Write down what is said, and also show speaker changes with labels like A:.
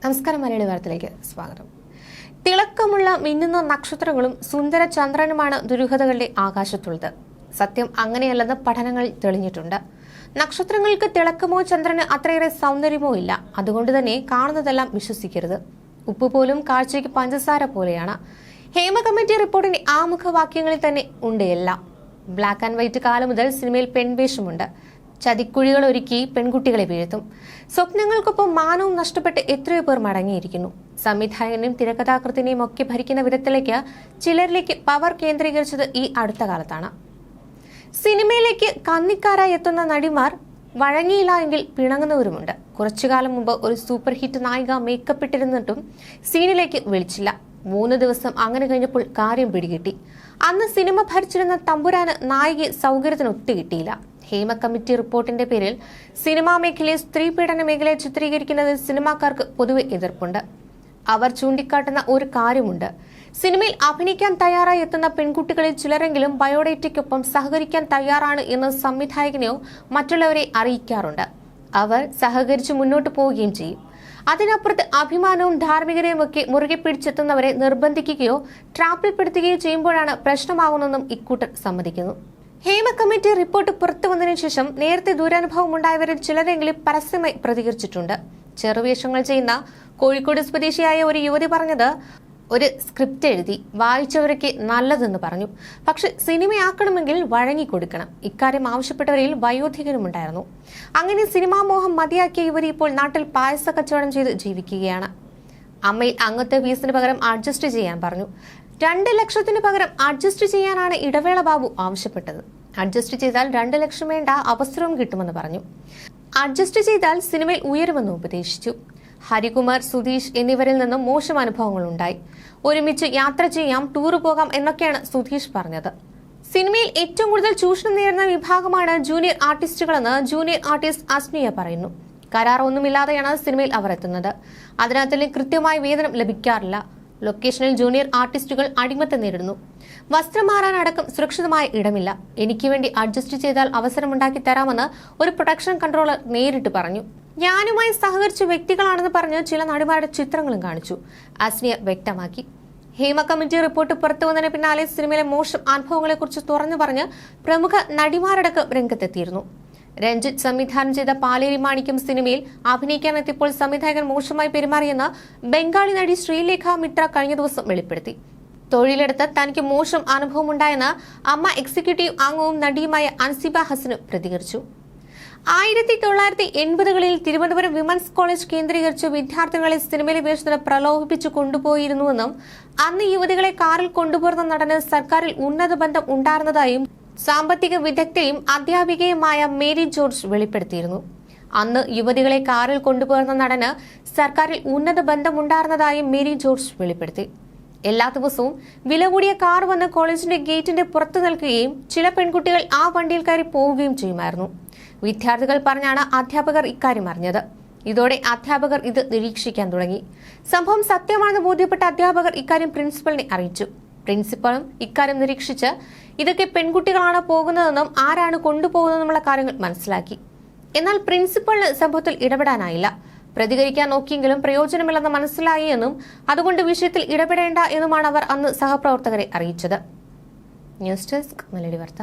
A: നമസ്കാരം. മലയാളി വാർത്തയിലേക്ക് സ്വാഗതം. തിളക്കമുള്ള മിന്നുന്ന നക്ഷത്രങ്ങളും സുന്ദര ചന്ദ്രനുമാണ് ദുരൂഹതകളുടെ ആകാശത്തുള്ളത്. സത്യം അങ്ങനെയല്ലെന്ന് പഠനങ്ങൾ തെളിഞ്ഞിട്ടുണ്ട്. നക്ഷത്രങ്ങൾക്ക് തിളക്കമോ ചന്ദ്രന് അത്രയേറെ സൗന്ദര്യമോ ഇല്ല. അതുകൊണ്ട് തന്നെ കാണുന്നതെല്ലാം വിശ്വസിക്കരുത്. ഉപ്പ് പോലും കാഴ്ചയ്ക്ക് പഞ്ചസാര പോലെയാണ്. ഹേമ കമ്മിറ്റി റിപ്പോർട്ടിന്റെ ആമുഖവാക്യങ്ങളിൽ തന്നെ ഉണ്ട് എല്ലാം. ബ്ലാക്ക് ആൻഡ് വൈറ്റ് കാലം മുതൽ സിനിമയിൽ പെൺവേഷമുണ്ട്. ചതിക്കുഴികൾ ഒരുക്കി പെൺകുട്ടികളെ വീഴ്ത്തും. സ്വപ്നങ്ങൾക്കൊപ്പം മാനവും നഷ്ടപ്പെട്ട് എത്രയോ പേർ മടങ്ങിയിരിക്കുന്നു. സംവിധായകനെയും തിരക്കഥാകൃത്തിനെയും ഒക്കെ ഭരിക്കുന്ന വിധത്തിലേക്ക് ചിലരിലേക്ക് പവർ കേന്ദ്രീകരിച്ചത് ഈ അടുത്ത കാലത്താണ്. സിനിമയിലേക്ക് കന്നിക്കാരായി എത്തുന്ന നടിമാർ വഴങ്ങിയില്ല എങ്കിൽ പിണങ്ങുന്നവരുമുണ്ട്. കുറച്ചുകാലം മുമ്പ് ഒരു സൂപ്പർ ഹിറ്റ് നായിക മേക്കപ്പ് ഇട്ടിരുന്നിട്ടും സീനിലേക്ക് വിളിച്ചില്ല. 3 ദിവസം അങ്ങനെ കഴിഞ്ഞപ്പോൾ കാര്യം പിടികിട്ടി. അന്ന് സിനിമ ഭരിച്ചിരുന്ന തമ്പുരാന് നായികയെ സൗകര്യത്തിന് ഒത്തുകിട്ടിയില്ല. ഹേമ കമ്മിറ്റി റിപ്പോർട്ടിന്റെ പേരിൽ സിനിമാ മേഖലയെ സ്ത്രീ പീഡന മേഖലയെ ചിത്രീകരിക്കുന്നതിൽ സിനിമാക്കാർക്ക് പൊതുവെ എതിർപ്പുണ്ട്. അവർ ചൂണ്ടിക്കാട്ടുന്ന ഒരു കാര്യമുണ്ട്. സിനിമയിൽ അഭിനയിക്കാൻ തയ്യാറായി എത്തുന്ന പെൺകുട്ടികളിൽ ചിലരെങ്കിലും ബയോഡേറ്റയ്ക്കൊപ്പം സഹകരിക്കാൻ തയ്യാറാണ് എന്ന് സംവിധായകനെയോ മറ്റുള്ളവരെ അറിയിക്കാറുണ്ട്. അവർ സഹകരിച്ച് മുന്നോട്ട് പോവുകയും ചെയ്യും. അതിനപ്പുറത്ത് അഭിമാനവും ധാർമ്മികതയും ഒക്കെ മുറുകെ പിടിച്ചെത്തുന്നവരെ നിർബന്ധിക്കുകയോ ട്രാപ്പിൽപ്പെടുത്തുകയോ ചെയ്യുമ്പോഴാണ് പ്രശ്നമാകുന്നതെന്നും ഇക്കൂട്ടർ സമ്മതിക്കുന്നു. ഹേമ കമ്മിറ്റി റിപ്പോർട്ട് പുറത്തു വന്നതിനു ശേഷം നേരത്തെ ദുരനുഭവം ഉണ്ടായവരിൽ ചിലരെങ്കിലും പരസ്യമായി പ്രതികരിച്ചിട്ടുണ്ട്. ചെറുവേഷങ്ങൾ ചെയ്യുന്ന കോഴിക്കോട് സ്വദേശിയായ ഒരു യുവതി പറഞ്ഞത്, ഒരു സ്ക്രിപ്റ്റ് എഴുതി വായിച്ചവരൊക്കെ നല്ലതെന്ന് പറഞ്ഞു. പക്ഷെ സിനിമയാക്കണമെങ്കിൽ വഴങ്ങിക്കൊടുക്കണം. ഇക്കാര്യം ആവശ്യപ്പെട്ടവരിൽ വയോധികനുമുണ്ടായിരുന്നു. അങ്ങനെ സിനിമാ മോഹം മതിയാക്കിയ യുവതി ഇപ്പോൾ നാട്ടിൽ പായസ കച്ചവടം ചെയ്ത് ജീവിക്കുകയാണ്. അമ്മയിൽ അംഗത്തെ ഫീസിന് പകരം അഡ്ജസ്റ്റ് ചെയ്യാൻ പറഞ്ഞു. 2 ലക്ഷത്തിന് പകരം അഡ്ജസ്റ്റ് ചെയ്യാനാണ് ഇടവേള ബാബു ആവശ്യപ്പെട്ടത്. അഡ്ജസ്റ്റ് ചെയ്താൽ 2 ലക്ഷം വേണ്ട, അവസരവും കിട്ടുമെന്ന് പറഞ്ഞു. അഡ്ജസ്റ്റ് ചെയ്താൽ സിനിമയിൽ ഉയരുമെന്ന് ഉപദേശിച്ചു. ഹരികുമാർ, സുധീഷ് എന്നിവരിൽ നിന്നും മോശം അനുഭവങ്ങൾ ഉണ്ടായി. ഒരുമിച്ച് യാത്ര ചെയ്യാം, ടൂർ പോകാം എന്നൊക്കെയാണ് സുധീഷ് പറഞ്ഞത്. സിനിമയിൽ ഏറ്റവും കൂടുതൽ ചൂഷണം നേരിടുന്ന വിഭാഗമാണ് ജൂനിയർ ആർട്ടിസ്റ്റുകളെന്ന് ജൂനിയർ ആർട്ടിസ്റ്റ് അസ്നിയ പറയുന്നു. കരാർ ഒന്നുമില്ലാതെയാണ് സിനിമയിൽ അവർ എത്തുന്നത്. അതിനകത്തിൽ കൃത്യമായി വേതനം ലഭിക്കാറില്ല. ലൊക്കേഷനിൽ ജൂനിയർ ആർട്ടിസ്റ്റുകൾ അടിമത്തം നേരിടുന്നു. വസ്ത്രം മാറാനടക്കം സുരക്ഷിതമായ ഇടമില്ല. എനിക്ക് വേണ്ടി അഡ്ജസ്റ്റ് ചെയ്താൽ അവസരമുണ്ടാക്കി തരാമെന്ന് ഒരു പ്രൊഡക്ഷൻ കൺട്രോളർ നേരിട്ട് പറഞ്ഞു. ഞാനുമായി സഹകരിച്ച വ്യക്തികളാണെന്ന് പറഞ്ഞ് ചില നടിമാരുടെ ചിത്രങ്ങളും കാണിച്ചു, അസ്നിയ വ്യക്തമാക്കി. ഹേമ കമ്മിറ്റി റിപ്പോർട്ട് പുറത്തു വന്നതിന് പിന്നാലെ സിനിമയിലെ മോശം അനുഭവങ്ങളെക്കുറിച്ച് തുറന്നു പറഞ്ഞ് പ്രമുഖ നടിമാരടക്കം രംഗത്തെത്തിയിരുന്നു. രഞ്ജിത്ത് സംവിധാനം ചെയ്ത പാലേരി മാണിക്യം സിനിമയിൽ അഭിനയിക്കാനെത്തിയപ്പോൾ സംവിധായകൻ മോശമായി പെരുമാറിയെന്ന് ബംഗാളി നടി ശ്രീലേഖ മിത്ര കഴിഞ്ഞ ദിവസം വെളിപ്പെടുത്തി. തൊഴിലെടുത്ത് തനിക്ക് മോശം അനുഭവമുണ്ടായെന്ന് അമ്മ എക്സിക്യൂട്ടീവ് അംഗവും നടിയുമായ അൻസിബ ഹസനും പ്രതികരിച്ചു. 1980കളിൽ തിരുവനന്തപുരം വിമൻസ് കോളേജ് കേന്ദ്രീകരിച്ച് വിദ്യാർത്ഥികളെ സിനിമയിലെ വേഷത്തിന് പ്രലോഭിപ്പിച്ചു കൊണ്ടുപോയിരുന്നുവെന്നും അന്ന് യുവതികളെ കാറിൽ കൊണ്ടുപോകുന്ന നടന് സർക്കാരിൽ ഉന്നത ബന്ധം ഉണ്ടായിരുന്നതായും സാമ്പത്തിക വിദഗ്ധയും അധ്യാപികയുമായ മേരി ജോർജ് വെളിപ്പെടുത്തിയിരുന്നു. അന്ന് യുവതികളെ കാറിൽ കൊണ്ടുപോകുന്ന നടന് സർക്കാരിൽ ഉന്നത ബന്ധമുണ്ടായിരുന്നതായും മേരി ജോർജ് വെളിപ്പെടുത്തി. എല്ലാ ദിവസവും വില കൂടിയ കാർ വന്ന് കോളേജിന്റെ ഗേറ്റിന്റെ പുറത്തു നിൽക്കുകയും ചില പെൺകുട്ടികൾ ആ വണ്ടിയിൽ കയറി പോവുകയും ചെയ്യുമായിരുന്നു. വിദ്യാർത്ഥികൾ പറഞ്ഞാണ് അധ്യാപകർ ഇക്കാര്യം അറിഞ്ഞത്. ഇതോടെ അധ്യാപകർ ഇത് നിരീക്ഷിക്കാൻ തുടങ്ങി. സംഭവം സത്യമാണെന്ന് ബോധ്യപ്പെട്ട അധ്യാപകർ ഇക്കാര്യം പ്രിൻസിപ്പലിനെ അറിയിച്ചു. പ്രിൻസിപ്പലും ഇക്കാര്യം നിരീക്ഷിച്ച് ഇതൊക്കെ പെൺകുട്ടികളാണ് പോകുന്നതെന്നും ആരാണ് കൊണ്ടുപോകുന്നതെന്നുള്ള കാര്യങ്ങൾ മനസ്സിലാക്കി. എന്നാൽ പ്രിൻസിപ്പലിന് സംഭവത്തിൽ ഇടപെടാനായില്ല. പ്രതികരിക്കാൻ നോക്കിയെങ്കിലും പ്രയോജനമില്ലെന്ന് മനസ്സിലായി എന്നും അതുകൊണ്ട് വിഷയത്തിൽ ഇടപെടേണ്ട എന്നുമാണ് അവർ അന്ന് സഹപ്രവർത്തകരെ അറിയിച്ചത്. ന്യൂസ് ഡെസ്ക് മലയാളി വാർത്ത.